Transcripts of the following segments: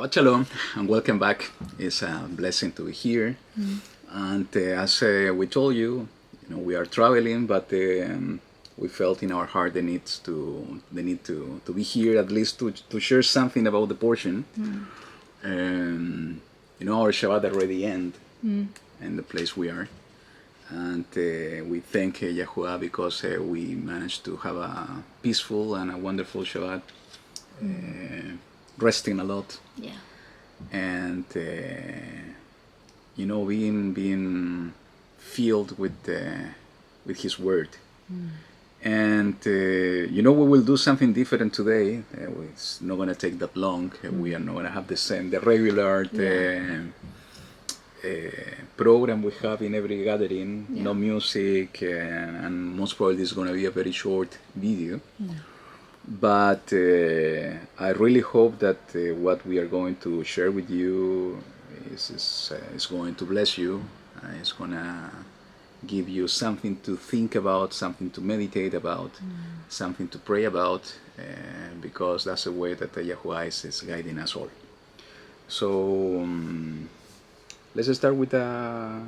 Shabbat Shalom and welcome back. It's a blessing to be here. And as we told you, we are traveling, but we felt in our heart the need to be here at least to share something about the portion. Our Shabbat already end in the place we are. And we thank YaHuWaH because we managed to have a peaceful and a wonderful Shabbat. Resting a lot, and being filled with His Word, and we will do something different today. It's not going to take that long. We are not going to have the regular program we have in every gathering. No music, and most probably it's going to be a very short video. But I really hope that what we are going to share with you is going to bless you. It's going to give you something to think about, something to meditate about, something to pray about, because that's the way that YaHuWaH is guiding us all. So let's start with the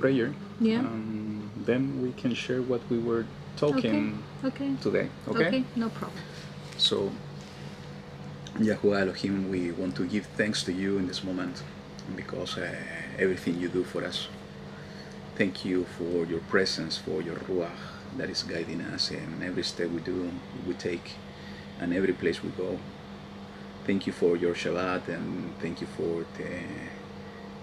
prayer. Then we can share what we were talking today. Okay, no problem. So, YaHuWaH Elohim, we want to give thanks to you in this moment because everything you do for us. Thank you for your presence, for your Ruach that is guiding us in every step we take, and every place we go. Thank you for your Shabbat, and thank you for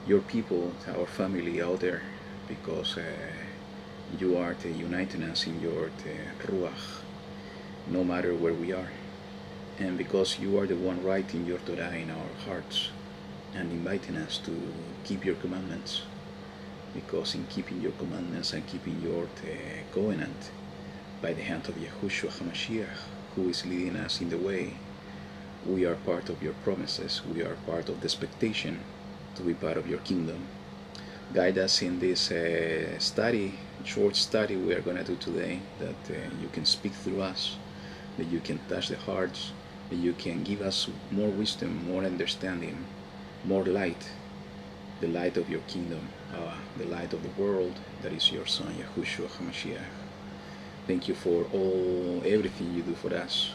your people, our family out there, because you are uniting us in your Ruach, no matter where we are. And because you are the one writing your Torah in our hearts and inviting us to keep your commandments. Because in keeping your commandments and keeping your covenant by the hand of Yahushua HaMashiach, who is leading us in the way, we are part of your promises. We are part of the expectation to be part of your kingdom. Guide us in this short study we are going to do today, that you can speak through us, that you can touch the hearts, that you can give us more wisdom, more understanding, more light, the light of your kingdom, the light of the world, that is your Son, Yahushua HaMashiach. Thank you for everything you do for us,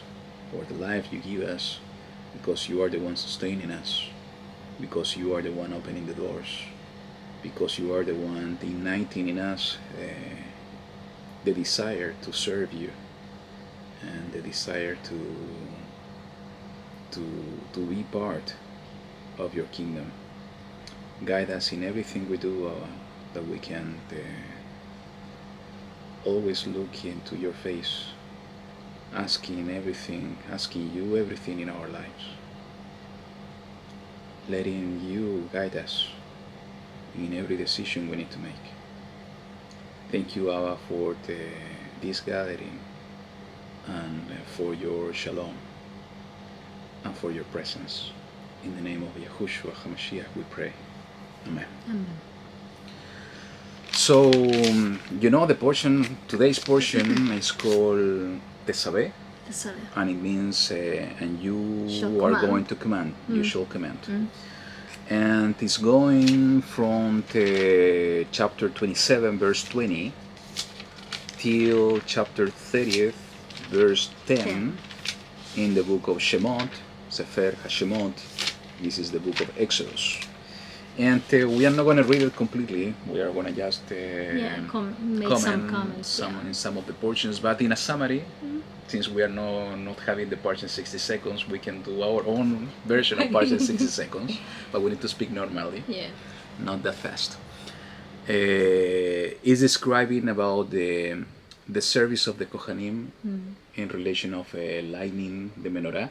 for the life you give us, because you are the one sustaining us, because you are the one opening the doors, because you are the one igniting in us the desire to serve you and the desire to be part of your kingdom. Guide us in everything we do, that we can always look into your face, asking you everything in our lives, letting you guide us in every decision we need to make. Thank you, Abba, for this gathering, and for your shalom, and for your presence. In the name of Yahushua HaMashiach we pray. Amen. Amen. So, today's portion is called Tetzaveh, and it means, and you are going to command, you shall command. And it's going from chapter 27, verse 20, till chapter 30, verse 10, in the book of Shemot, Sefer HaShemot. This is the book of Exodus. And we are not going to read it completely. We are going to just make some comments in some of the portions. But in a summary, since we are not having the portion 60 seconds, we can do our own version of portion 60 seconds. But we need to speak normally, not that fast. It's describing about the service of the Kohanim in relation of lighting the menorah.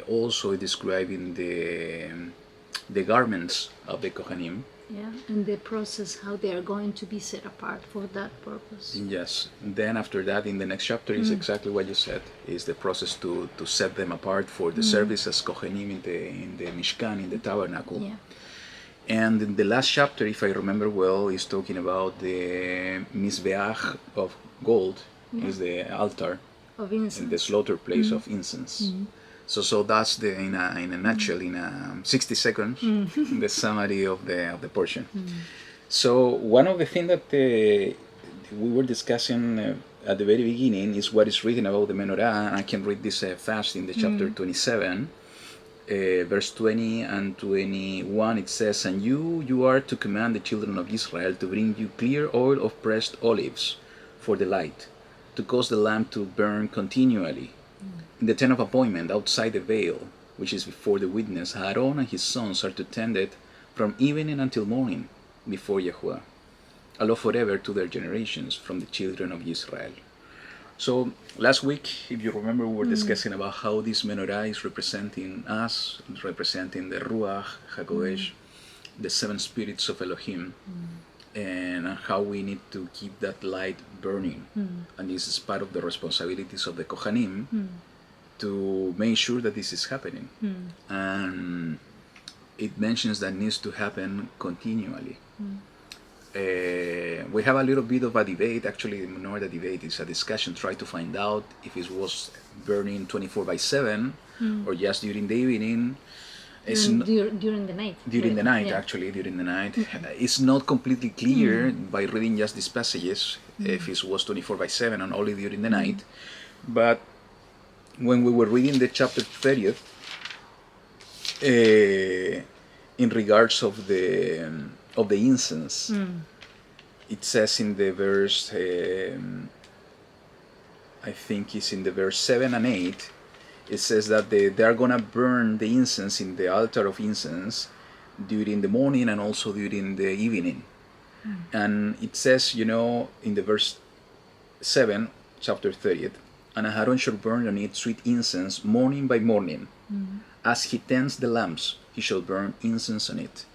Also describing the garments of the Kohanim. And the process, how they are going to be set apart for that purpose. Yes. Then after that, in the next chapter, is exactly what you said, is the process to set them apart for the service as Kohanim in the Mishkan, in the tabernacle. And in the last chapter, if I remember well, is talking about the Mizbeach of gold, is the altar of incense. in the slaughter place of incense. So that's the in a nutshell, in 60 seconds, the summary of the portion. So one of the things that we were discussing at the very beginning is what is written about the menorah. I can read this fast in the chapter 27, verse 20 and 21. It says, "And you are to command the children of Israel to bring you clear oil of pressed olives for the light, to cause the lamp to burn continually. In the tent of appointment outside the veil, which is before the witness, Aaron and his sons are to tend it from evening until morning before YaHuWaH, a law forever to their generations from the children of Israel." So last week, if you remember, we were discussing about how this menorah is representing us, representing the Ruach HaKodesh, the seven spirits of Elohim, and how we need to keep that light burning. And this is part of the responsibilities of the Kohanim, to make sure that this is happening. And it mentions that needs to happen continually. We have a little bit of a debate, actually not a debate, it's a discussion, try to find out if it was burning 24/7 or just during the evening. It's during the night. During the night, Yeah. actually, during the night. It's not completely clear by reading just these passages if it was 24/7 and only during the night. But when we were reading the chapter 30th, in regards of the incense, it says in the verse, I think it's in the verse 7 and 8, it says that they are going to burn the incense in the altar of incense during the morning and also during the evening. And it says, in the verse 7, chapter 30th, "And Aaron shall burn on it sweet incense morning by morning. As he tends the lamps, he shall burn incense on it."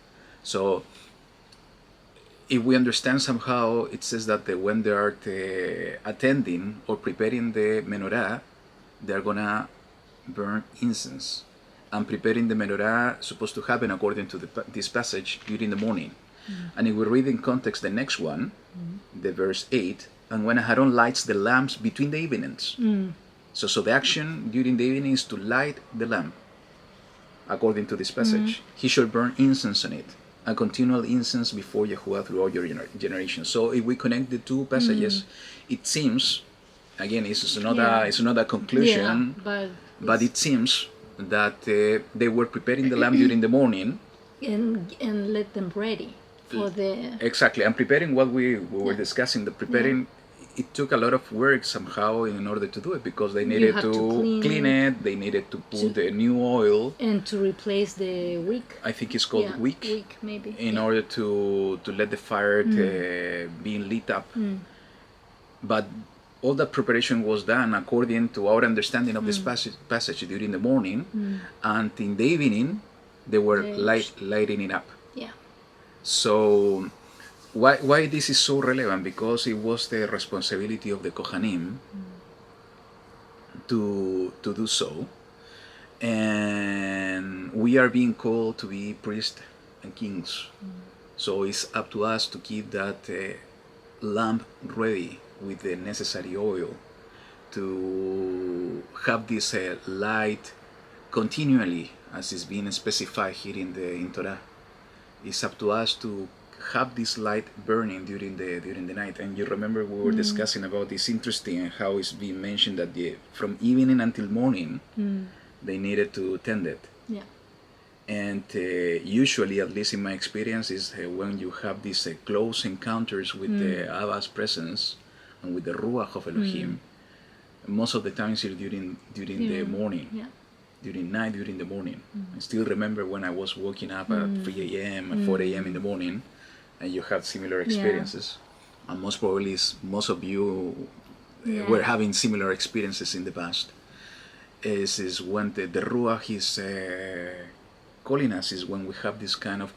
So if we understand somehow, it says that when they are attending or preparing the menorah, they're going to burn incense. And preparing the menorah is supposed to happen, according to this passage, during the morning. And if we read in context the next one, the verse 8, "And when Aaron lights the lamps between the evenings." So the action during the evening is to light the lamp, according to this passage. "He shall burn incense on it, a continual incense before YaHuWaH throughout your generation." So if we connect the two passages, it seems, again, it's not a conclusion, but it seems that they were preparing the lamp during the morning, and let them ready for the exactly, and preparing what we were discussing. The preparing, it took a lot of work somehow in order to do it, because they needed to clean it, they needed to put the new oil, and to replace the wick. I think it's called wick, maybe, in order to let the fire being lit up. But all that preparation was done according to our understanding of this passage during the morning, and in the evening they were lighting it up. Yeah. So why this is so relevant? Because it was the responsibility of the Kohanim to do so, and we are being called to be priests and kings. So it's up to us to keep that lamp ready with the necessary oil, to have this light continually, as is being specified here in Torah. It's up to us to have this light burning during the night. And you remember we were discussing about this interesting and how it's being mentioned that from evening until morning they needed to tend it. Yeah. And usually, at least in my experience, is when you have these close encounters with the Abba's presence and with the Ruach of Elohim, most of the times it's during the morning, during night, during the morning. I still remember when I was waking up at 3 a.m. and 4 a.m. in the morning, and you had similar experiences. And most probably most of you were having similar experiences in the past. Is when the Ruach is calling us, is when we have this kind of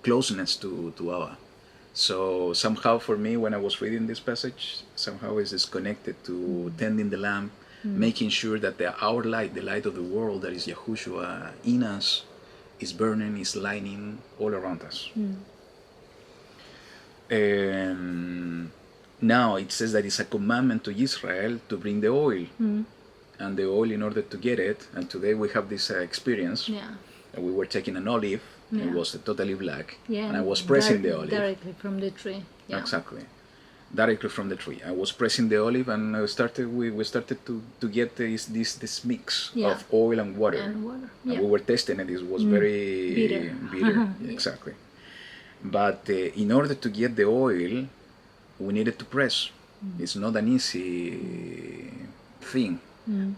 closeness to Abba. So somehow for me, when I was reading this passage, somehow it is connected to tending the lamp, making sure that our light, the light of the world, that is Yahushua in us, is burning, is lighting all around us. Now it says that it's a commandment to Israel to bring the oil. and the oil in order to get it. And today we have this experience. Yeah. And we were taking an olive. Yeah. It was totally black. Yeah. And I was pressing the olive. Directly from the tree. Yeah. Exactly. Directly from the tree. I was pressing the olive, and we started to get this mix of oil and water. And water. And Yeah. we were testing it. It was very Bitter. bitter. Exactly. But in order to get the oil, we needed to press. It's not an easy thing.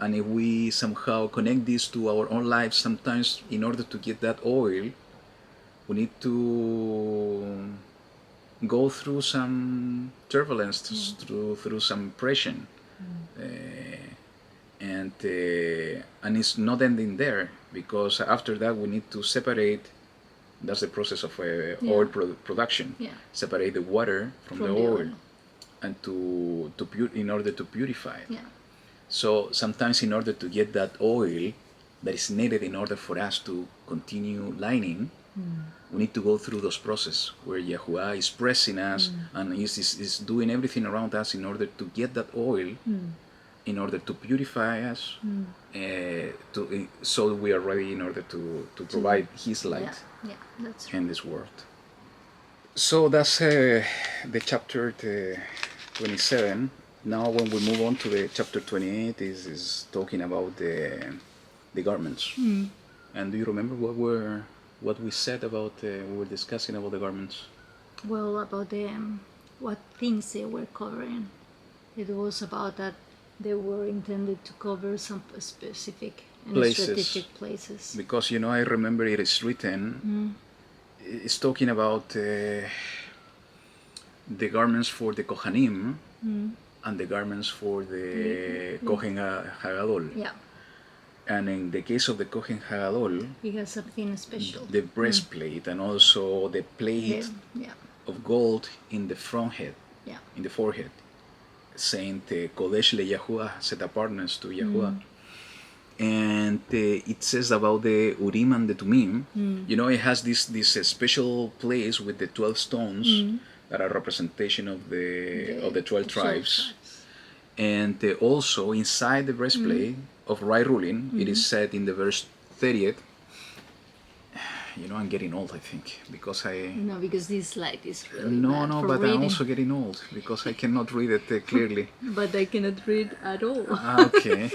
And if we somehow connect this to our own lives, sometimes in order to get that oil, we need to go through some turbulence, through some pressure. And it's not ending there, because after that we need to separate. That's the process of oil production. Yeah. Separate the water from the oil, and in order to purify it. Yeah. So sometimes in order to get that oil that is needed in order for us to continue lining, we need to go through those processes where YaHuWaH is pressing us and is doing everything around us in order to get that oil, in order to purify us, so we are ready in order to provide His light That's right. in this world. So that's the chapter 27. Now when we move on to the chapter 28, is talking about the garments. And do you remember what we said about, we were discussing about the garments? Well, about what things they were covering. It was about that they were intended to cover some specific and strategic places. Because, I remember it is written, it's talking about the garments for the Kohanim and the garments for the Kohen HaGadol. Yeah. And in the case of the Kohen HaGadol, He has something special. the breastplate and also the plate of gold in the front head, in the forehead, saying Kodesh le YaHuWaH, set apartness to YaHuWaH. And it says about the Urim and the Tumim. It has this special place with the 12 stones that are representation of the 12 tribes. And also inside the breastplate of right ruling, it is said in the verse 30th. I'm getting old, I think, because No, because this light is really No, bad for but reading. I'm also getting old because I cannot read it clearly. But I cannot read at all. Okay.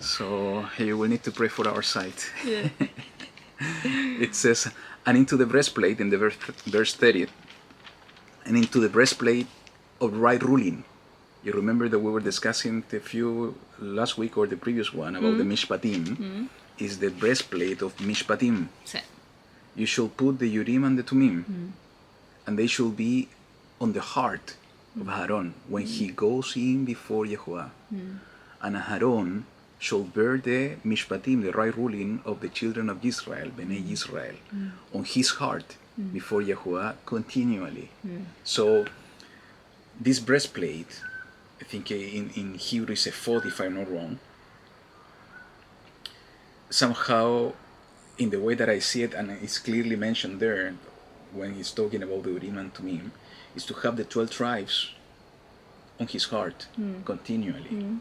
So you will need to pray for our sight. Yeah. It says, and into the breastplate, in the verse 30, and into the breastplate of right ruling. You remember that we were discussing last week or the previous one about the Mishpatim. Is the breastplate of Mishpatim. You shall put the Urim and the Tumim, and they shall be on the heart of Aaron when he goes in before YaHuWaH. And Aaron shall bear the Mishpatim, the right ruling of the children of Israel, Bnei Israel, on his heart before YaHuWaH continually. So this breastplate, I think in Hebrew is a 40, if I'm not wrong. Somehow, in the way that I see it, and it's clearly mentioned there when he's talking about the Urim and Tumim, is to have the 12 tribes on his heart continually.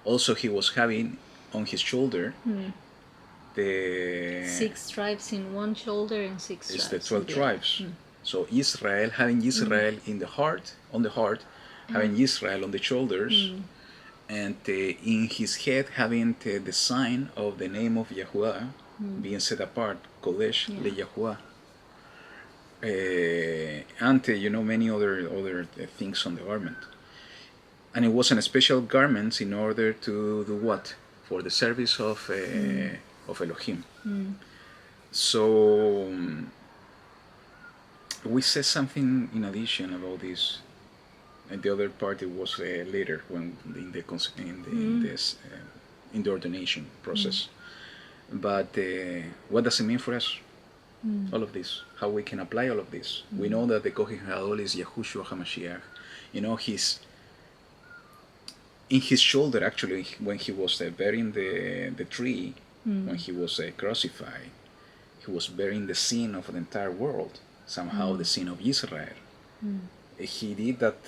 Also, he was having on his shoulder the 6 tribes in one shoulder and 6 tribes. It's the 12 tribes. So Israel, having Israel in the heart, having Israel on the shoulders, and in his head having the sign of the name of YaHuWaH being set apart, Kodesh le YaHuWaH. And many other things on the garment. And it was a special garments in order to do what? For the service of Elohim. So we said something in addition about this. And the other part it was later when in the ordination process. But what does it mean for us? All of this, how we can apply all of this. We know that the Kohen HaGadol is Yahushua HaMashiach. In his shoulder, actually, when he was bearing the tree, when he was crucified, he was bearing the sin of the entire world, somehow the sin of Israel. He did that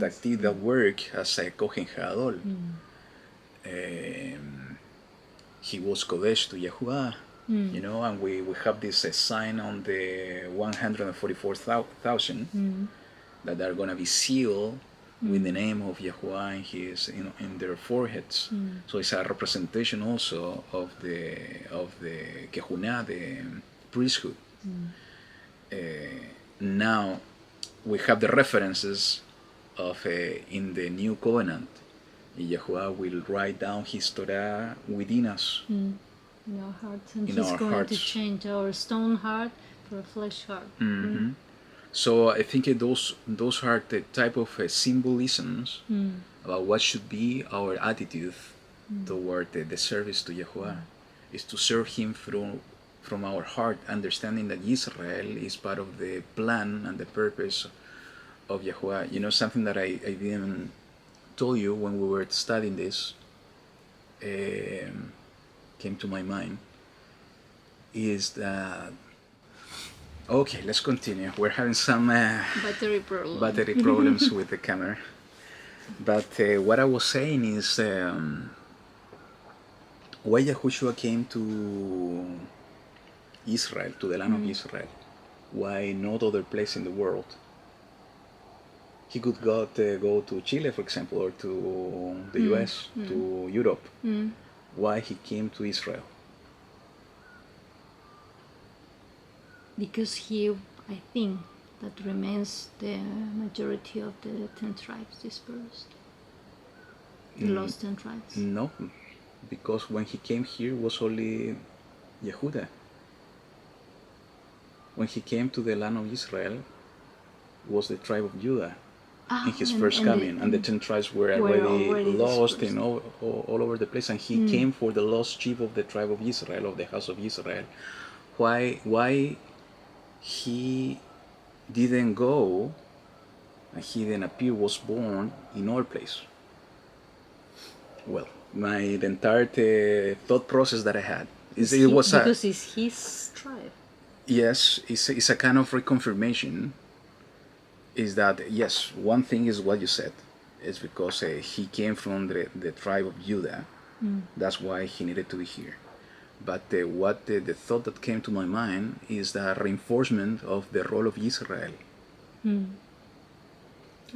activity, that work as a Kohen HaGadol. he was Kodesh to YaHuWaH, and we have this sign on the 144,000 that are going to be sealed with the name of YaHuWaH in their foreheads. So it's a representation also of the Kehunah, the priesthood. Now we have the references of in the new covenant. YaHuWaH will write down His Torah within us. In our hearts, and In He's our going hearts. to change our stone heart for a flesh heart. So I think those are the type of symbolisms about what should be our attitude toward the service to YaHuWaH. Is to serve Him from our heart, understanding that Israel is part of the plan and the purpose of YaHuWaH. Something that I didn't told you when we were studying this, came to my mind, is that, okay, let's continue. We're having some Battery problems with the camera. But what I was saying is why Yahushua came to Israel, to the land of Israel. Why not other place in the world? He could go to Chile, for example, or to the US, to Europe. Why he came to Israel? Because I think, that remains the majority of the 10 tribes dispersed. The lost 10 tribes. No, because when he came here was only Yehuda. When he came to the land of Israel, was the tribe of Judah in his first coming, and the 10 tribes were already lost in all over the place, and he came for the lost sheep of the tribe of Israel, of the house of Israel. Why he didn't go and he didn't appear, was born in our place? Well, the entire thought process that I had because it's his tribe. Yes, it's a kind of reconfirmation. Is that, yes, one thing is what you said. It's because he came from the tribe of Judah. That's why he needed to be here. But the thought that came to my mind is the reinforcement of the role of Israel.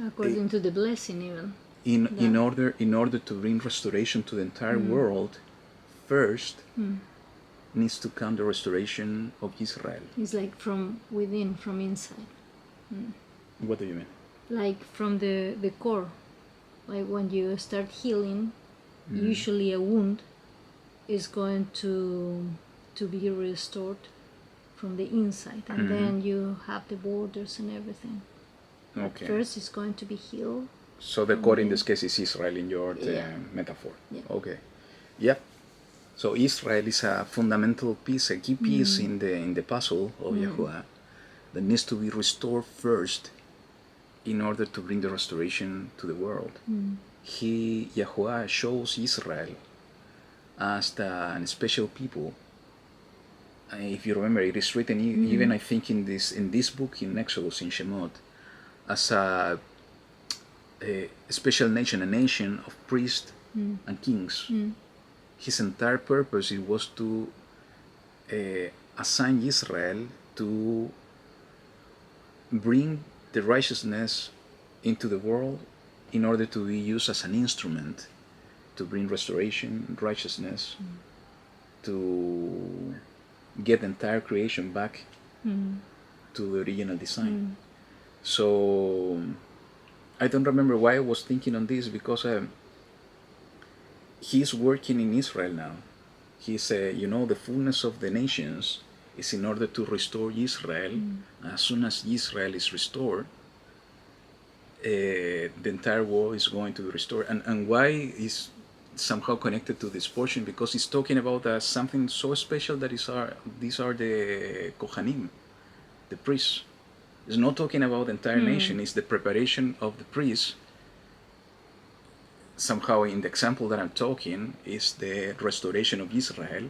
According to the blessing, even. In order to bring restoration to the entire world, first needs to come the restoration of Israel. It's like from within, from inside. What do you mean? Like from the core. Like when you start healing, usually a wound is going to be restored from the inside, and then you have the borders and everything. Okay. But first it's going to be healed. So the core in this case is Israel in your metaphor. Yeah. Okay. Yep. So Israel is a fundamental piece, a key piece in the puzzle of YaHuWaH that needs to be restored first in order to bring the restoration to the world. YaHuWaH shows Israel as a special people. If you remember, it is written even I think in this book in Exodus, in Shemot, as a special nation, a nation of priests and kings. His entire purpose was to assign Israel to bring the righteousness into the world in order to be used as an instrument to bring restoration, righteousness, to get the entire creation back to the original design. So I don't remember why I was thinking on this, because he's working in Israel now. He's, the fullness of the nations is in order to restore Israel. As soon as Israel is restored, the entire world is going to be restored. And why is somehow connected to this portion? Because it's talking about something so special that these are the Kohanim, the priests. It's not talking about the entire nation. It's the preparation of the priests. Somehow in the example that I'm talking is the restoration of Israel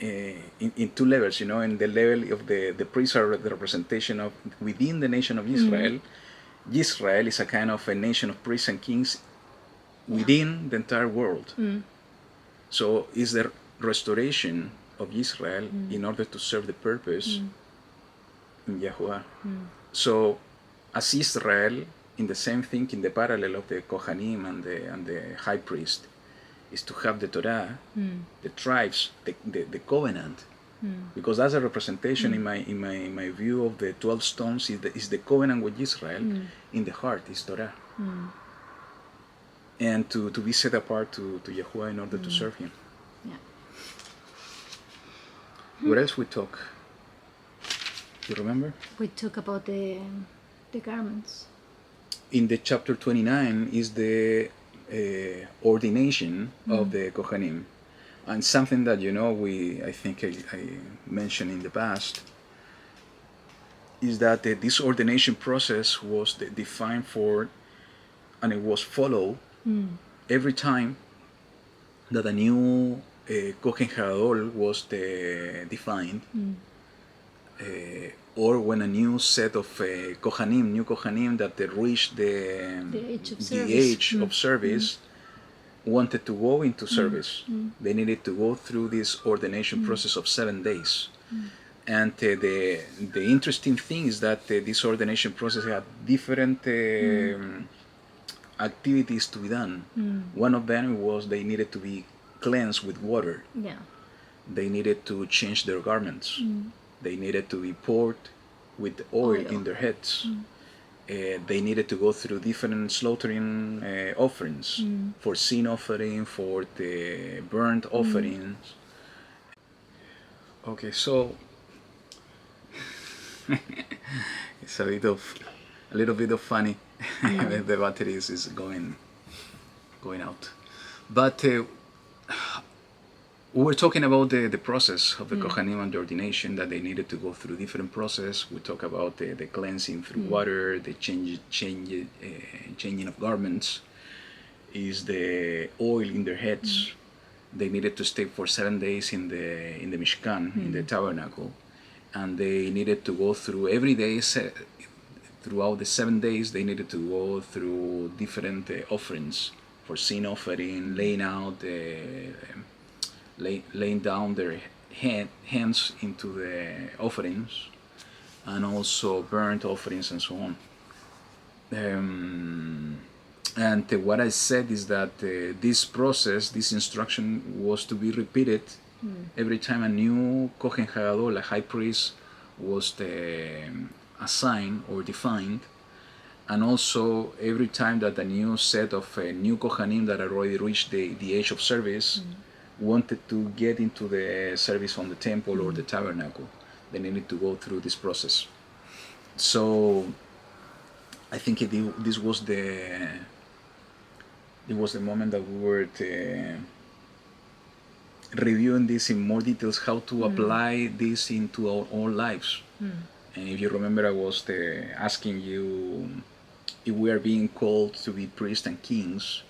in two levels, in the level of the priests are the representation of within the nation of Israel. Israel is a kind of a nation of priests and kings within the entire world. So is the restoration of Israel in order to serve the purpose in YaHuWaH. So as Israel, in the same thing, in the parallel of the Kohanim and the high priest, is to have the Torah, the tribes, the covenant, because that's a representation in my view of the 12 stones is the covenant with Israel. In the heart is Torah, and to be set apart to YaHuWaH in order to serve Him. Yeah. What else we talk? You remember? We talk about the garments. In the chapter 29 is the ordination of the Kohanim, and something that I think I mentioned in the past is that this ordination process was defined for, and it was followed every time that a new Kohen Gadol was defined, or when a new set of new Kohanim that reached the age of service wanted to go into service. They needed to go through this ordination process of 7 days. And the interesting thing is that this ordination process had different activities to be done. One of them was they needed to be cleansed with water. Yeah. They needed to change their garments. They needed to be poured with oil in their heads. They needed to go through different slaughtering offerings, for sin offering, for the burnt offerings. Okay, so it's a little bit of funny. The battery is going out, but we were talking about the process of the Kohanim and the ordination, that they needed to go through different process. We talk about the cleansing through water, the changing of garments, is the oil in their heads. They needed to stay for 7 days in the Mishkan, in the tabernacle, and they needed to go through every day. Throughout the 7 days, they needed to go through different offerings for sin offering, laying down their hands into the offerings, and also burnt offerings and so on. And what I said is that this process, this instruction, was to be repeated every time a new Kohen Gadol, a high priest, was assigned or defined, and also every time that a new set of new Kohanim that had already reached the age of service wanted to get into the service on the temple or the tabernacle, they needed to go through this process. So I think this was the moment that we were reviewing this in more details, how to apply this into our own lives. And if you remember, I was asking you if we are being called to be priests and kings.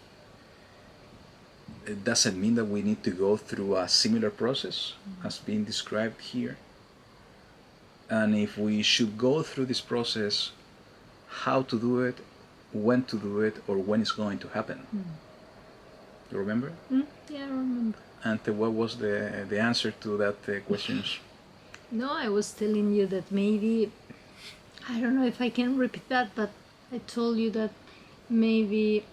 It doesn't mean that we need to go through a similar process as being described here. And if we should go through this process, how to do it, when to do it, or when it's going to happen. You remember? Yeah, I remember. And what was the answer to that question? No, I was telling you that maybe, I don't know if I can repeat that, but I told you that maybe,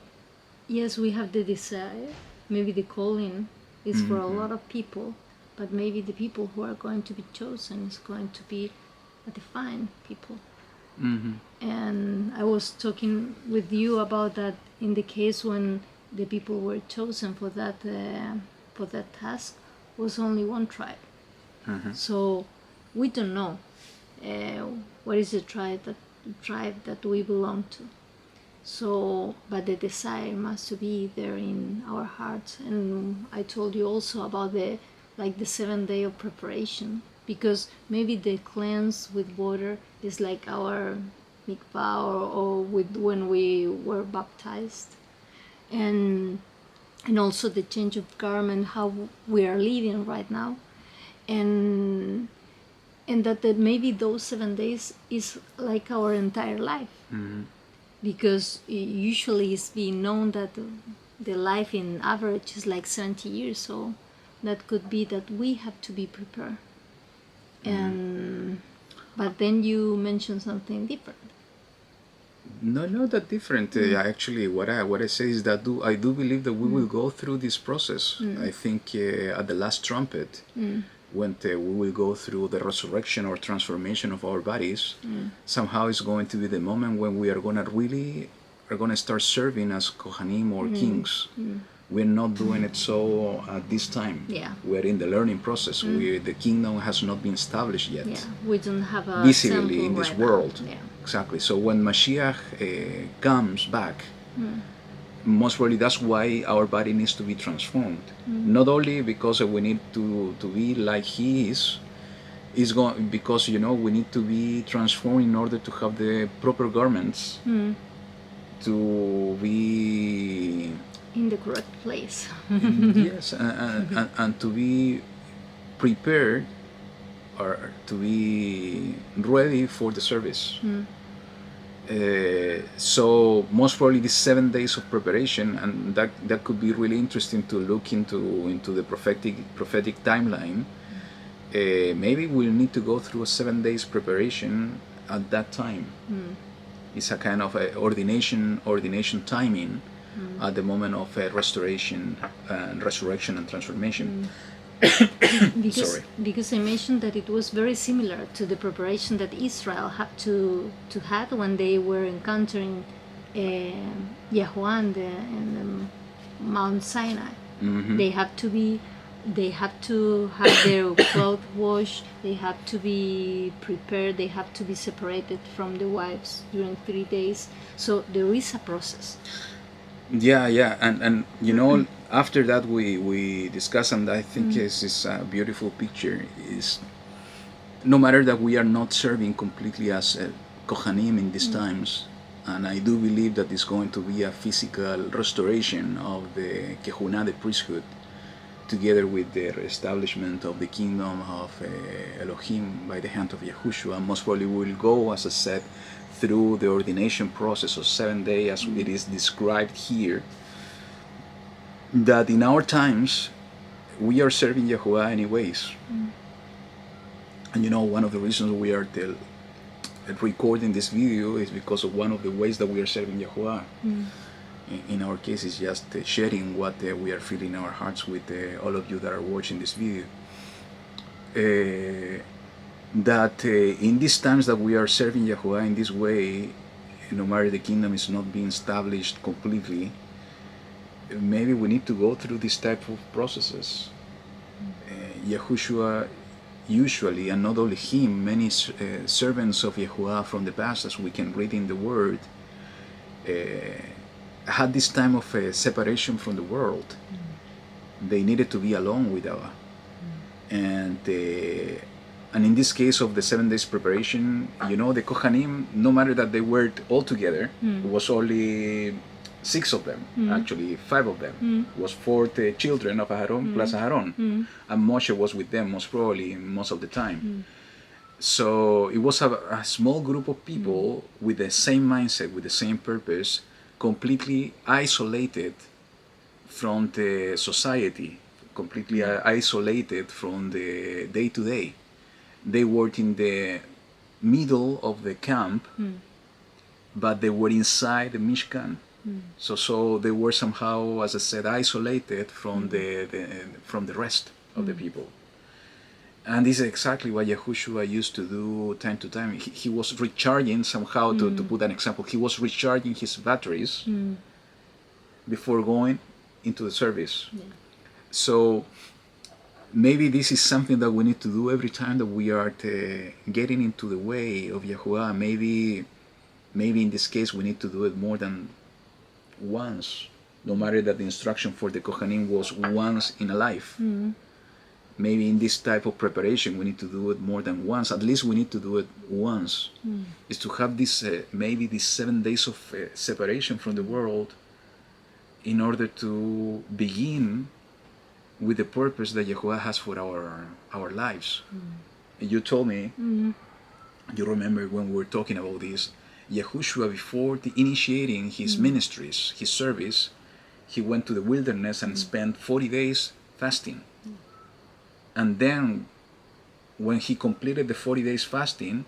yes, we have the desire, maybe the calling is for a lot of people, but maybe the people who are going to be chosen is going to be a defined people. And I was talking with you about that in the case when the people were chosen for that task was only one tribe. So we don't know what is the tribe that we belong to. So, but the desire must be there in our hearts. And I told you also about the 7 day of preparation, because maybe the cleanse with water is like our mikvah or with when we were baptized, and also the change of garment, how we are living right now, and that maybe those 7 days is like our entire life. Because usually it's being known that the life in average is like 70 years, so that could be that we have to be prepared. And but then you mentioned something different. No, not that different. Actually, what I say is that I do believe that we will go through this process. I think at the last trumpet, when we will go through the resurrection or transformation of our bodies, somehow it's going to be the moment when we are gonna start serving as Kohanim or kings. We're not doing it so at this time. Yeah. We're in the learning process. The kingdom has not been established yet. Yeah, we don't have a Visibly sample in this right world. now. Yeah. Exactly. So when Mashiach comes back, most probably that's why our body needs to be transformed. Not only because we need to be like He is going, because we need to be transformed in order to have the proper garments to be In the correct place. yes, and to be prepared or to be ready for the service. So most probably these 7 days of preparation, and that could be really interesting to look into the prophetic timeline. Maybe we'll need to go through a 7 days preparation at that time. It's a kind of a ordination timing at the moment of restoration and resurrection and transformation. Because I mentioned that it was very similar to the preparation that Israel had to had when they were encountering YaHuWaH in the Mount Sinai. They have to have their clothes washed. They have to be prepared. They have to be separated from the wives during 3 days. So there is a process. Yeah, and after that we discuss, and I think this is a beautiful picture. Is no matter that we are not serving completely as Kohanim in these times, and I do believe that it's going to be a physical restoration of the Kehunah, the priesthood, together with the establishment of the kingdom of Elohim by the hand of Yahushua. Most probably we will go, as I said, through the ordination process of 7 days, as it is described here, that in our times we are serving YaHuWaH anyways. And one of the reasons we are recording this video is because of one of the ways that we are serving YaHuWaH. In our case, it's just sharing what we are feeling in our hearts with all of you that are watching this video. That in these times that we are serving YaHuWaH in this way, no matter the kingdom is not being established completely, maybe we need to go through this type of processes. Yahushua usually, and not only him, many servants of YaHuWaH from the past, as we can read in the Word, had this time of separation from the world. They needed to be alone with Allah. And in this case of the 7 days preparation, the Kohanim, no matter that they were all together, it was only 6 of them, actually 5 of them. It was 4 children of Aharon plus Aharon. And Moshe was with them most probably most of the time. So it was a small group of people with the same mindset, with the same purpose, completely isolated from the society, completely isolated from the day-to-day. They were in the middle of the camp, but they were inside the Mishkan. So they were somehow, as I said, isolated from the rest of the people. And this is exactly what Yahushua used to do time to time. He was recharging somehow, to put an example, he was recharging his batteries before going into the service. So maybe this is something that we need to do every time that we are getting into the way of YaHuWaH. Maybe in this case we need to do it more than once, no matter that the instruction for the Kohanim was once in a life. Maybe in this type of preparation we need to do it more than once. At least we need to do it once. Is to have this maybe these 7 days of separation from the world in order to begin with the purpose that YaHuWaH has for our lives. You told me, you remember when we were talking about this, Yahushua, before initiating his ministries, his service, he went to the wilderness and spent 40 days fasting. And then when he completed the 40 days fasting,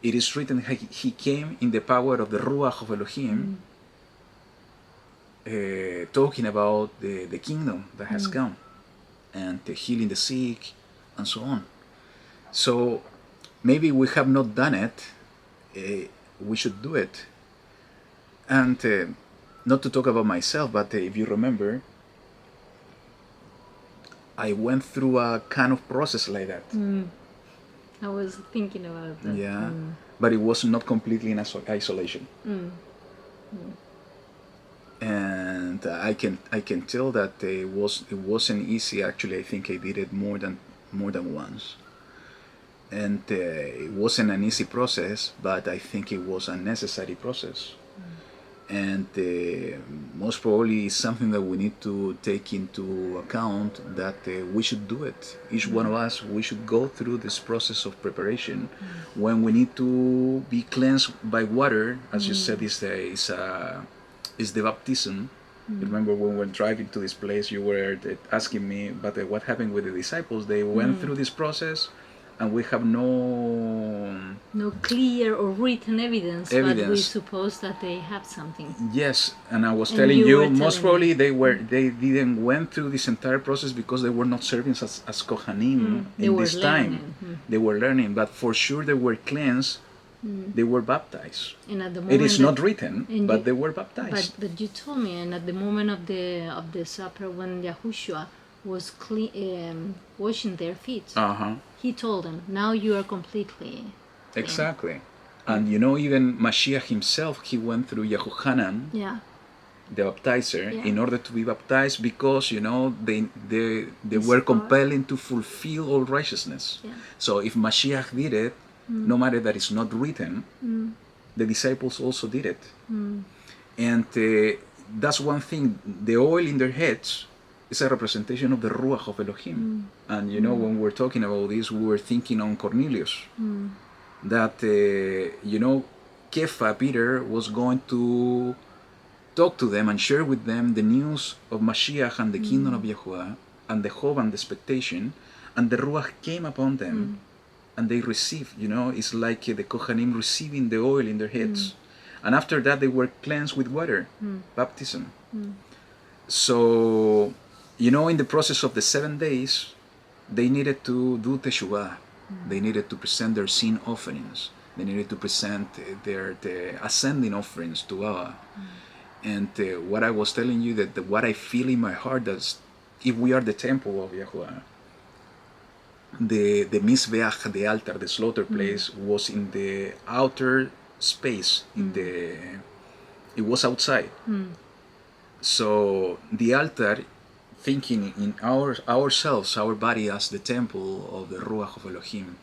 it is written he came in the power of the Ruach of Elohim, talking about the kingdom that has come and healing the sick and so on. So maybe we have not done it, we should do it. And not to talk about myself, but if you remember, I went through a kind of process like that. I was thinking about that. Yeah, but it was not completely in isolation. And I can tell that it wasn't easy. Actually, I think I did it more than once, and it wasn't an easy process, but I think it was a necessary process. And most probably it's something that we need to take into account, that we should do it. Each one of us, we should go through this process of preparation. When we need to be cleansed by water, as you said, is the baptism. Remember when we were driving to this place, you were asking me, but what happened with the disciples? They went through this process, and we have no clear or written evidence, but we suppose that they have something. Yes, and I was telling you, most probably they didn't went through this entire process because they were not serving as Kohanim in this time. They were learning, but for sure they were cleansed. They were baptized. And at the moment it is not written, but they were baptized. But you told me, and at the moment of the supper, when YaHuWaH was washing their feet, he told them, "Now you are completely clean." Exactly. And even Mashiach himself, he went through Yehohanan, the baptizer, in order to be baptized, because they were compelling to fulfill all righteousness. So if Mashiach did it, no matter that it's not written, the disciples also did it. And that's one thing. The oil in their heads is a representation of the Ruach of Elohim. And when we're talking about this, we were thinking on Cornelius. That, Kepha, Peter, was going to talk to them and share with them the news of Mashiach and the kingdom of YaHuWaH, and the hope and the expectation, and the Ruach came upon them, and they received, it's like the Kohanim receiving the oil in their heads. And after that, they were cleansed with water, baptism. So, in the process of the 7 days, they needed to do Teshuvah. They needed to present their sin offerings. They needed to present the ascending offerings to Allah. And what I was telling you, that what I feel in my heart, that if we are the temple of YaHuWaH, the Mizbeach, the altar, the slaughter place, was in the outer space. It was outside. So the altar, thinking in ourselves, our body as the temple of the Ruach of Elohim,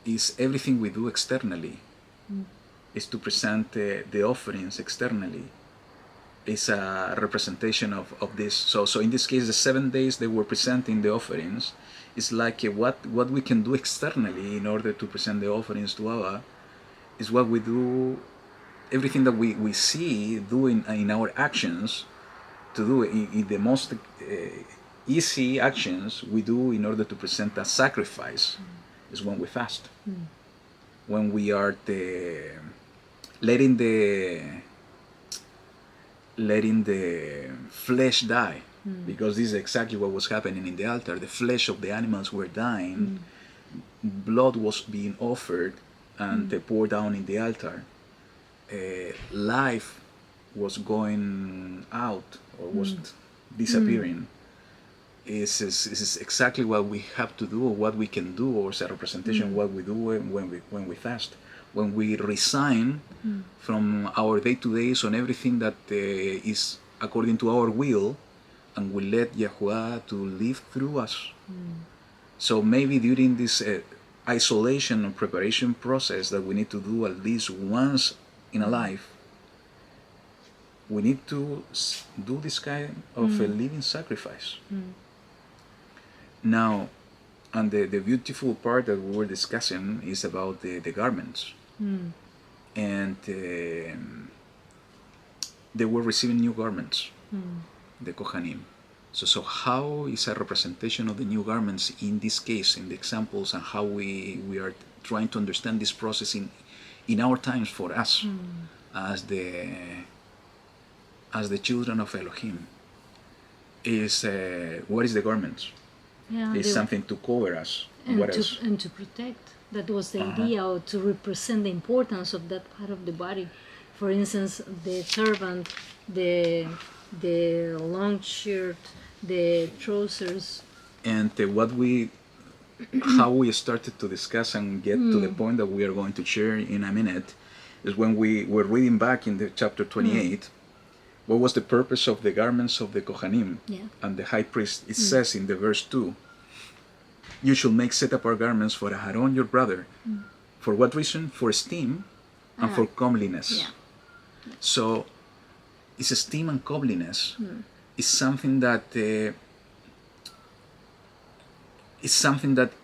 is everything we do externally. Is to present the offerings externally. It's a representation of this. So in this case, the 7 days they were presenting the offerings. It's like what we can do externally in order to present the offerings to Allah is what we do. Everything that we see doing in our actions, to do in the most easy actions we do in order to present a sacrifice, is when we fast. When we are letting the flesh die, because this is exactly what was happening in the altar. The flesh of the animals were dying, blood was being offered and poured down in the altar. Life was going out, or was disappearing. This is exactly what we have to do, or what we can do, or as a representation of what we do when we fast. When we resign from our day-to-days on everything that is according to our will, and we let YaHuWaH to live through us. So maybe during this isolation and preparation process that we need to do at least once in a life, we need to do this kind of a living sacrifice. Now, and the beautiful part that we were discussing is about the garments. And they were receiving new garments. the Kohanim. So how is a representation of the new garments in this case, in the examples, and how we are trying to understand this process in our times for us as the children of Elohim? Is what is the garment? Yeah, It's something to cover us. and What to else? and to protect. That was the idea, or to represent the importance of that part of the body. For instance, the turban, the long shirt, the trousers. And how we started to discuss and get to the point that we are going to share in a minute is when we were reading back in the chapter 28. What was the purpose of the garments of the Kohanim and the high priest? It says in the verse 2, you shall make set apart garments for Aharon your brother. For what reason? For esteem and for comeliness. Yeah. So it's esteem and comeliness. It's something that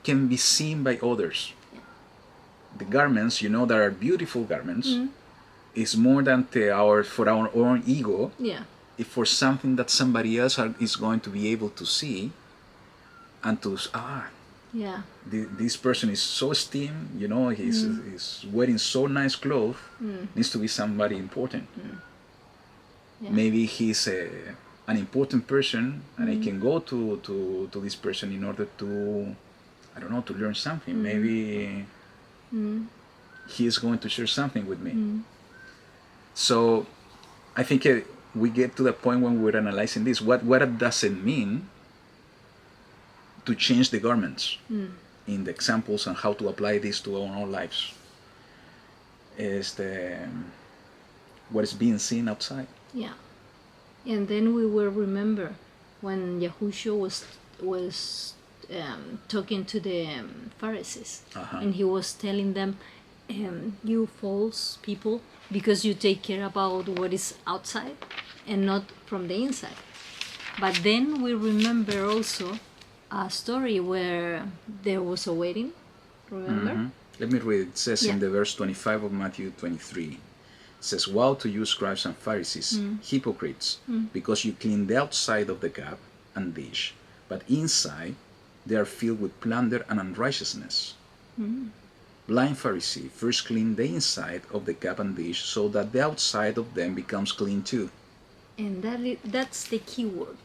can be seen by others. The garments, that are beautiful garments, is more than for our own ego. Yeah. If for something that somebody else is going to be able to see, and to this person is so esteemed, he's wearing so nice clothes, needs to be somebody important. Yeah. Maybe he's an important person, and I can go to this person in order to, I don't know, to learn something. Maybe he is going to share something with me. So I think we get to the point when we're analyzing this. What does it mean to change the garments in the examples, and how to apply this to our own lives? Is what is being seen outside. Yeah. And then we will remember when YaHuWaH was talking to the Pharisees, and he was telling them, you false people, because you take care about what is outside and not from the inside. But then we remember also a story where there was a wedding, remember? Let me read. It says in the verse 25 of Matthew 23, it says, woe to you, scribes and Pharisees, hypocrites, because you clean the outside of the cup and dish, but inside they are filled with plunder and unrighteousness. Blind Pharisee, first clean the inside of the cup and dish, so that the outside of them becomes clean too. And that's the key word,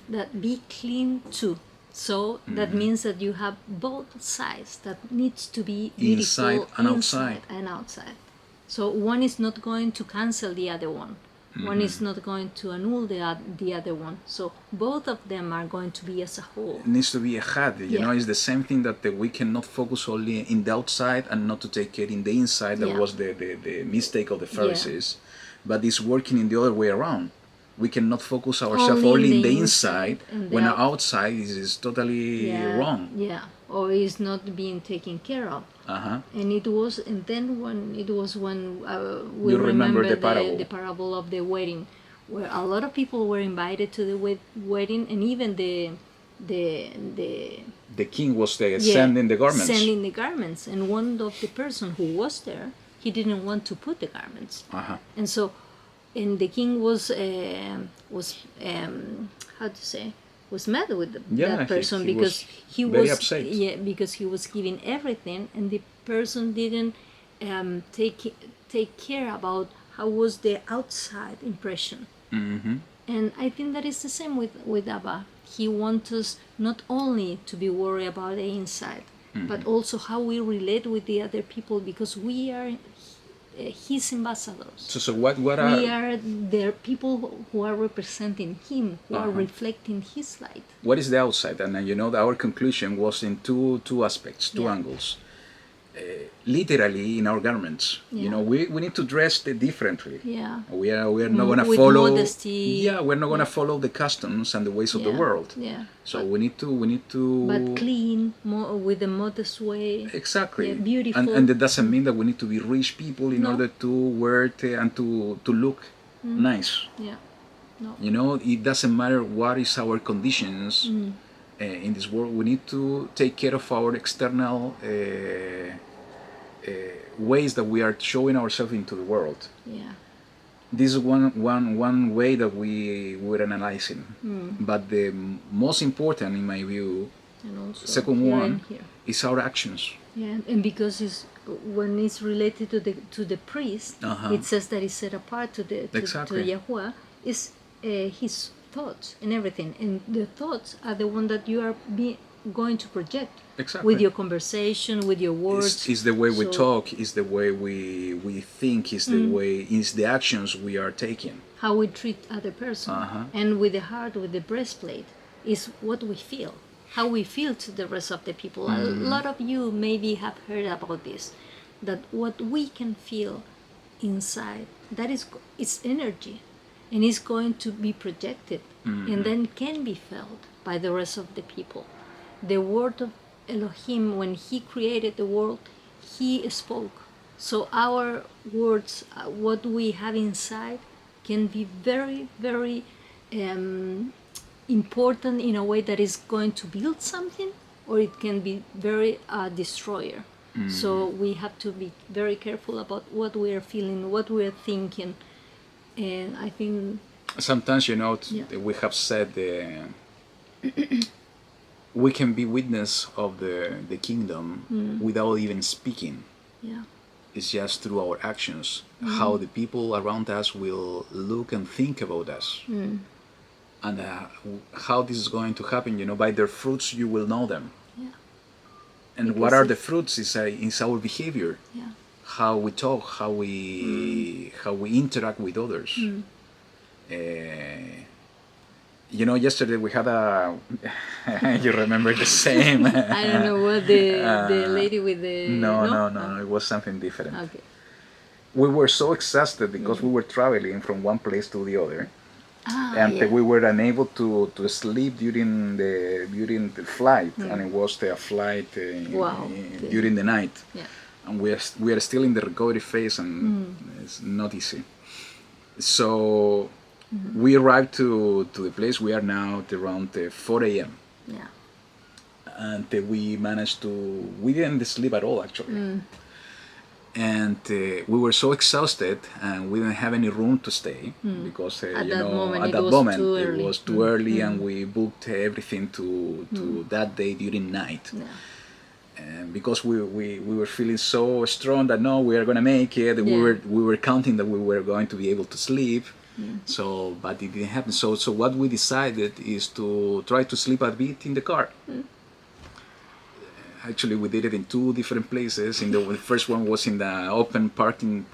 that be clean too. So that means that you have both sides that needs to be beautiful, inside and outside. So one is not going to cancel the other one. One is not going to annul the other one. So both of them are going to be as a whole. It needs to be a had. It's the same thing that we cannot focus only in the outside and not to take care in the inside. That was the mistake of the Pharisees. But it's working in the other way around. We cannot focus ourselves only in the inside when our outside is totally wrong. Yeah, or is not being taken care of. And it was, and then when we remember the parable of the wedding, where a lot of people were invited to the wedding, and even the king was sending the garments. And one of the person who was there, he didn't want to put the garments, and so. And the king was mad with that person, because he was upset. Because he was giving everything, and the person didn't take care about how was the outside impression. And I think that is the same with Abba. He wants us not only to be worried about the inside, but also how we relate with the other people, because we are his ambassadors. So what are we are the people who are representing him, who are reflecting his light. What is the outside? And our conclusion was in two aspects, two angles. Literally in our garments, we need to dress differently. We are not going to follow modesty. We're not going to follow the customs and the ways of the world. So we need to but clean, with a modest way. Exactly. Beautiful. And that doesn't mean that we need to be rich people in order to wear it and to look nice. No. It doesn't matter what is our conditions in this world. We need to take care of our external ways that we are showing ourselves into the world. this is one way that we were analyzing. But the most important, in my view, And also second here one, and here. is our actions. Yeah, and because it's when it's related to the priest, it says that it's set apart to Exactly. YaHuWaH, is his thoughts and everything, and the thoughts are the one that you are going to project Exactly. with your conversation, with your words. It's the way we So talk, it's the way we think, it's the way, it's the actions we are taking. how we treat other person, and with the heart, with the breastplate, is what we feel. How we feel to the rest of the people. A lot of you maybe have heard about this, that what we can feel inside, that is it's energy, and it's going to be projected, and then can be felt by the rest of the people. The word of Elohim, when he created the world, he spoke. So our words, what we have inside, can be very, very important in a way that is going to build something, or it can be very destroyer. So we have to be very careful about what we are feeling, what we are thinking, and I think Sometimes, we have said we can be witness of the kingdom without even speaking. yeah, It's just through our actions, how the people around us will look and think about us. And how this is going to happen, by their fruits you will know them. yeah, And Because what are the if- fruits? Is our behavior, yeah, how we talk, how we interact with others. Yesterday we had a. You remember the same? I don't know what the lady with the No. It was something different. Okay. We were so exhausted because we were traveling from one place to the other, and yeah. we were unable to sleep during the flight, and it was a flight Wow. during the night, Yeah. and we are still in the recovery phase, and it's not easy. So we arrived to the place. We are now at around 4 a.m. Yeah. and we managed to. We didn't sleep at all, actually. And we were so exhausted, and we didn't have any room to stay because At that moment, at it that was moment too it early. was too early, and we booked everything to that day during night. Yeah. And because we were feeling so strong that no, we are gonna make it. Yeah. We were counting that we were going to be able to sleep. So, but it didn't happen. So what we decided is to try to sleep a bit in the car. Actually, we did it in two different places. The first one was in the open parking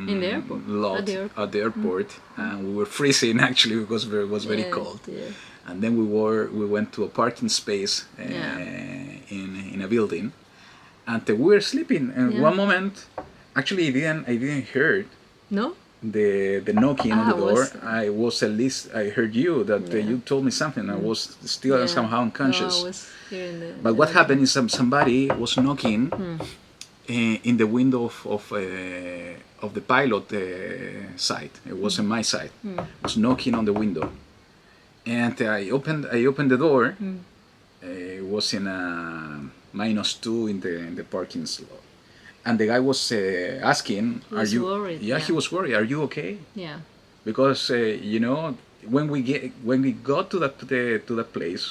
In the airport. lot At the airport. and we were freezing actually because it was very Yes, cold. yeah. And then we went to a parking space in a building, and we were sleeping. And Yeah. one moment, actually, I didn't hear No? the knocking on the door. I was at least I heard you that Yeah. you told me something. I was still Yeah. somehow unconscious. No, I was hearing the. But what happened is somebody was knocking in the window of the pilot side. It wasn't my side. Was knocking on the window, and I opened the door. It was in a -2 in the parking slot, and the guy was asking, He was worried, Yeah, yeah. he was worried. Are you okay? Yeah. Because when we got to that place,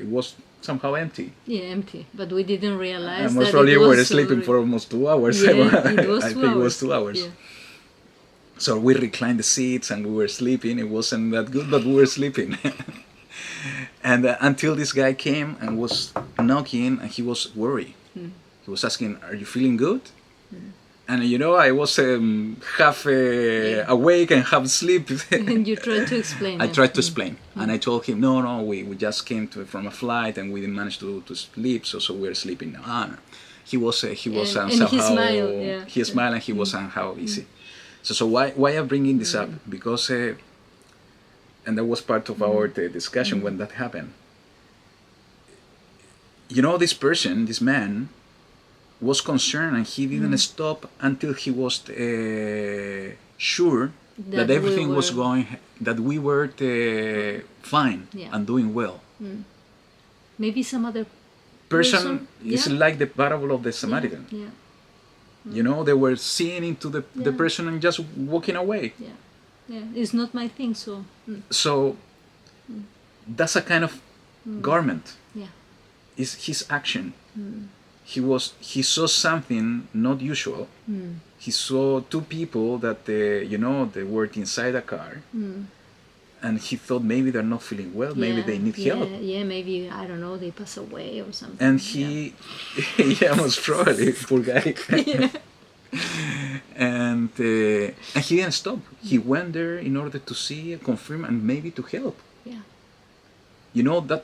it was somehow empty. Yeah, empty. But we didn't realize And most that probably it we was were sleeping for almost 2 hours. Yeah, it was I 2 think hours. it was 2 hours. Yeah. So we reclined the seats and we were sleeping. It wasn't that good, but we were sleeping. And until this guy came and was knocking, and he was worried. He was asking, "Are you feeling good?" And I was half awake and half asleep. And you tried to explain I it. tried to explain, and I told him, no, we just came from a flight and we didn't manage to sleep, so we're sleeping now. He was And somehow he smiled, yeah. he smiled, and he was somehow easy. So why I'm bringing this up, because and that was part of our discussion when that happened. This person, this man, was concerned, and he didn't stop until he was sure that everything was going, that we were fine Yeah. and doing well. Maybe some other Person is yeah. like the parable of the Samaritan. Yeah. They were seeing into the Yeah. person and just walking away. Yeah. Yeah, it's not my thing, so. So that's a kind of garment. Yeah. Is his action. He saw something not usual. He saw two people that they worked inside a car, and he thought maybe they're not feeling well, maybe they need help. Yeah, maybe, I don't know, they pass away or something. And he, yeah, most probably, poor guy. Yeah. And he didn't stop. He went there in order to see, confirm, and maybe to help. Yeah.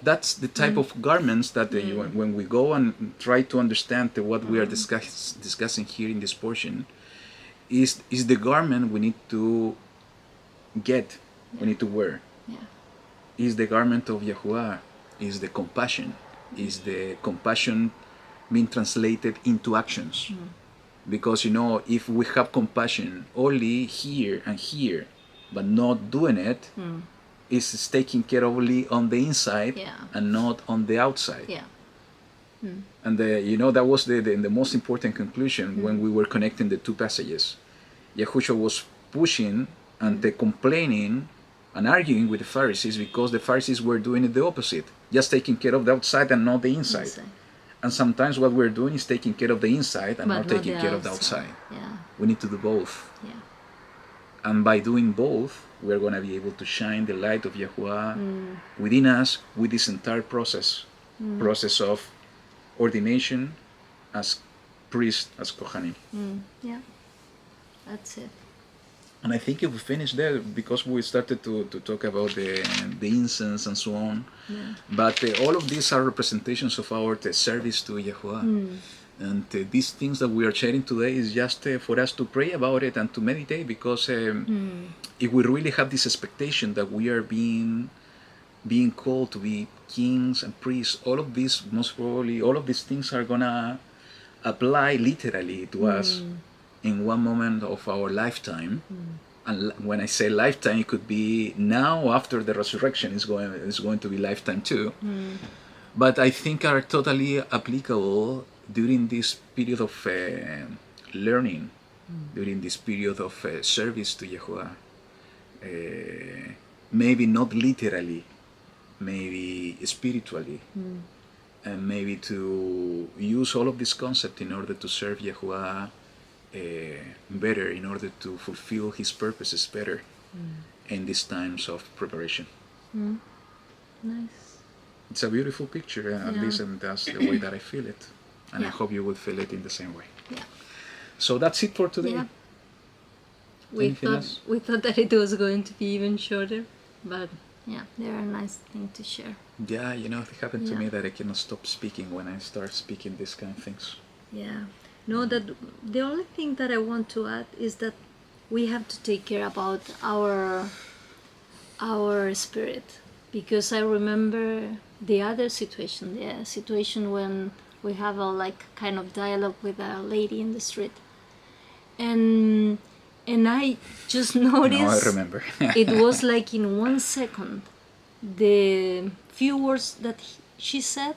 That's the type of garments that when we go and try to understand what we are discussing here in this portion, is the garment we need to get, we need to wear. Yeah. Is the garment of YaHuWaH, is the compassion, is the compassion being translated into actions. Because if we have compassion only here and here, but not doing it, is taking care only on the inside and not on the outside. Yeah. And that was the most important conclusion when we were connecting the two passages. Yahushua was pushing and complaining and arguing with the Pharisees because the Pharisees were doing it the opposite, just taking care of the outside and not the inside. And sometimes what we're doing is taking care of the inside and not taking care of the outside. Yeah. We need to do both. Yeah. And by doing both, we're going to be able to shine the light of YaHuWaH within us with this entire process of ordination as priest, as Kohanim. Yeah, that's it. And I think if we finish there, because we started to talk about the incense and so on, but all of these are representations of our service to YaHuWaH. And these things that we are sharing today is just for us to pray about it and to meditate, because if we really have this expectation that we are being called to be kings and priests, all of these, most probably, all of these things are gonna apply literally to us in one moment of our lifetime. And when I say lifetime, it could be now, after the resurrection is going to be lifetime too. But I think are totally applicable during this period of learning, during this period of service to YaHuWaH. Maybe not literally, maybe spiritually, and maybe to use all of this concept in order to serve YaHuWaH better, in order to fulfill his purposes better in these times of preparation. Nice. It's a beautiful picture, at least, and that's the way that I feel it. And I hope you will feel it in the same way. Yeah. So that's it for today. Yeah. We thought that it was going to be even shorter, but yeah, they're a nice thing to share. Yeah, it happened to me that I cannot stop speaking when I start speaking these kind of things. Yeah. No, that the only thing that I want to add is that we have to take care about our spirit, because I remember the other situation, the situation when we have a kind of dialogue with a lady in the street, and I just noticed. No, I remember. It was like in 1 second, the few words that she said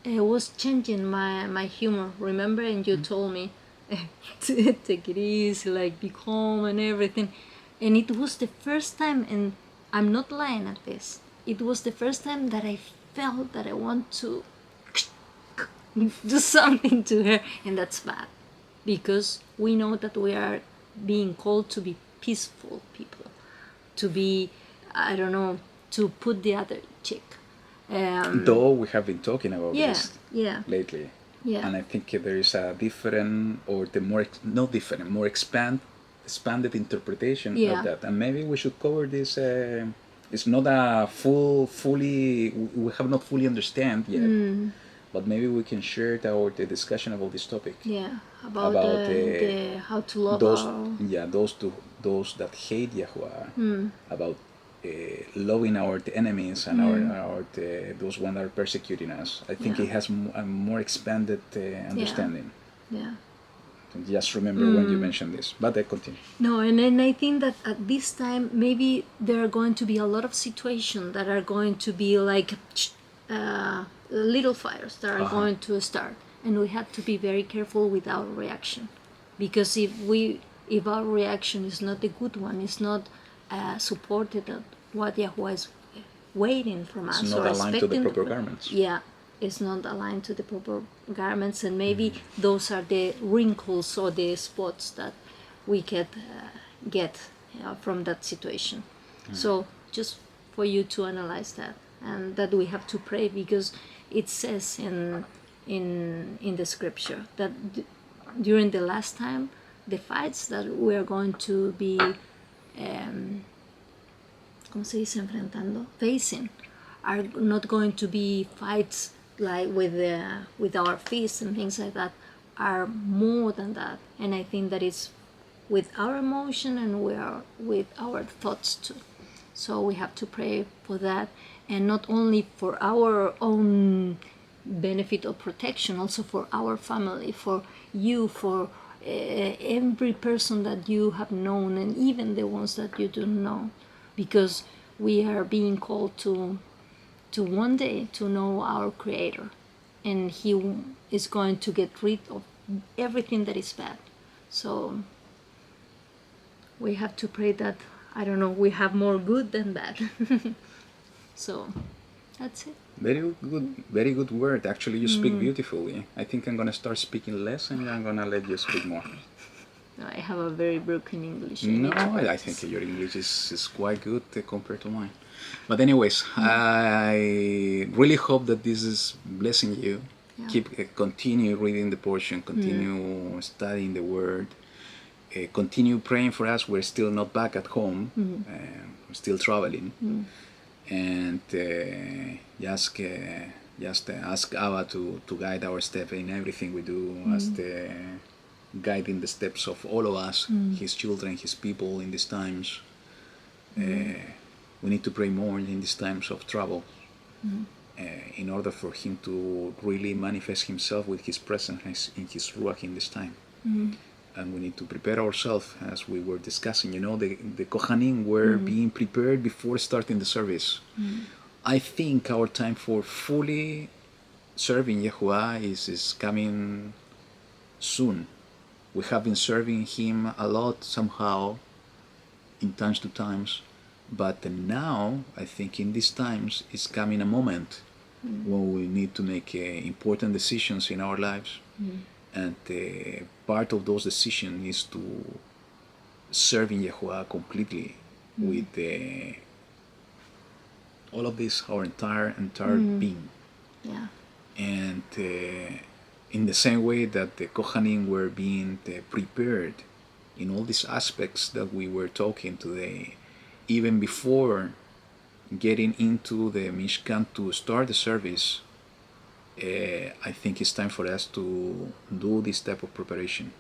was changing my humor. Remember, and you told me take it easy, be calm and everything. And it was the first time, and I'm not lying at this, it was the first time that I felt that I want to do something to her, and that's bad, because we know that we are being called to be peaceful people, to be, I don't know, to put the other cheek. Though we have been talking about this lately, and I think there is a different, or the more not different, more expanded interpretation of that, and maybe we should cover this. It's not a fully we have not fully understand yet, but maybe we can share the discussion about this topic. Yeah, about the how to love those that hate YaHuWaH, about loving our enemies and our those ones that are persecuting us. I think it has a more expanded understanding. Yeah. Just remember when you mentioned this, but I continue. No, and then I think that at this time maybe there are going to be a lot of situations that are going to be like little fires that are going to start, and we have to be very careful with our reaction, because if our reaction is not a good one, it's not supported what YaHuWaH is waiting from It's us not or aligned to the expecting. proper garments. Yeah, it's not aligned to the proper garments, and maybe those are the wrinkles or the spots that we could get from that situation. So just for you to analyze that, and that we have to pray, because it says in the scripture that during the last time, the fights that we are going to be ¿cómo se dice? Enfrentando, facing, are not going to be fights like with our fists and things like that, are more than that. And I think that it's with our emotion and with our thoughts too. So we have to pray for that, and not only for our own benefit or protection, also for our family, for you, for every person that you have known, and even the ones that you don't know, because we are being called to one day to know our Creator, and He is going to get rid of everything that is bad. So we have to pray that, I don't know, we have more good than bad. So that's it. Very good word. Actually, you speak beautifully. I think I'm gonna start speaking less, and I'm gonna let you speak more. I have a very broken English. No, I think your English is quite good compared to mine. But anyways, I really hope that this is blessing you. Yeah. Continue reading the portion, continue studying the Word, continue praying for us. We're still not back at home. We're still traveling. And just ask Abba to guide our step in everything we do, as the guiding the steps of all of us, His children, His people in these times. We need to pray more in these times of trouble, in order for Him to really manifest Himself with His presence in His Ruach in this time. And we need to prepare ourselves, as we were discussing. You know, the Kohanim were being prepared before starting the service. I think our time for fully serving YaHuWaH is coming soon. We have been serving Him a lot somehow, in times to times, but now I think in these times is coming a moment when we need to make important decisions in our lives. And part of those decisions is to serving YaHuWaH completely with all of this, our entire being. Yeah. And in the same way that the Kohanim were being prepared in all these aspects that we were talking today, even before getting into the Mishkan to start the service, I think it's time for us to do this type of preparation.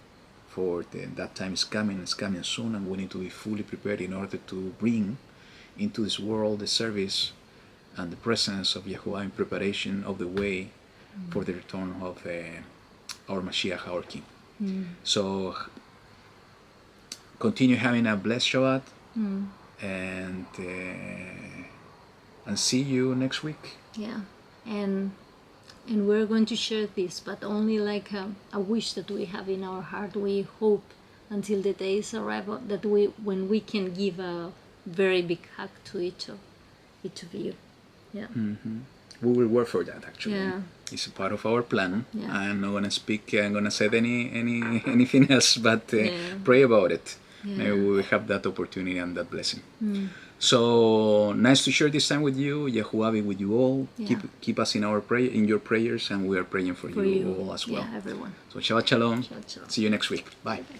For that time is coming soon, and we need to be fully prepared in order to bring into this world the service and the presence of YaHuWaH in preparation of the way for the return of our Mashiach, our King. So continue having a blessed Shabbat, and see you next week. Yeah, and we're going to share this, but only like a wish that we have in our heart. We hope until the days arrive that when we can give a very big hug to each of you. Yeah. We will work for that, actually. Yeah. It's a part of our plan. Yeah. I'm not gonna speak. I'm gonna say anything else, but pray about it. Yeah. Maybe we will have that opportunity and that blessing. So nice to share this time with you. YaHuWaH be with you all. Yeah. Keep us in your prayers, and we are praying for you all as well. Yeah, everyone. So Shabbat Shalom. Shabbat Shalom. See you next week. Bye. Bye.